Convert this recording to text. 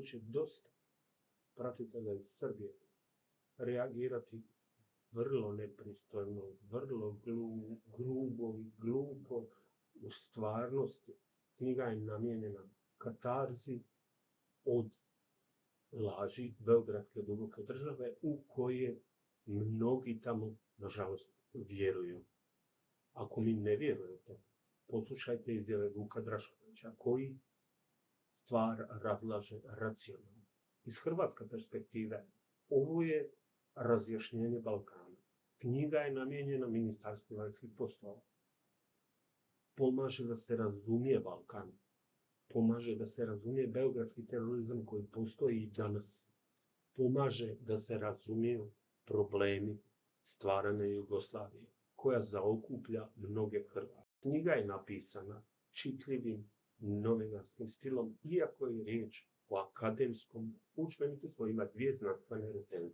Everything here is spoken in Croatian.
će dosta pratitelja iz Srbije reagirati vrlo nepristojno, vrlo grubo i glupo. U stvarnosti knjiga je namijenjena katarzi od laži beogradske duboke države u koje mnogi tamo, nažalost, vjeruju. Ako mi ne vjerujete, poslušajte izjave Vuka Draškovića, koji stvar razlaže racionalno. Iz hrvatske perspektive, ovo je razjašnjenje Balkana. Knjiga je namijenjena Ministarstvu vanjskih poslova. Pomaže da se razumije Balkan. Pomaže da se razumije beogradski terorizam koji postoji i danas. Pomaže da se razumiju problemi stvarane Jugoslavije, koja zaokuplja mnoge Hrvate. Knjiga je napisana čitljivim novinarskim stilom, iako je riječ o akademskom udžbeniku koji ima 2 znanstvene recenzije.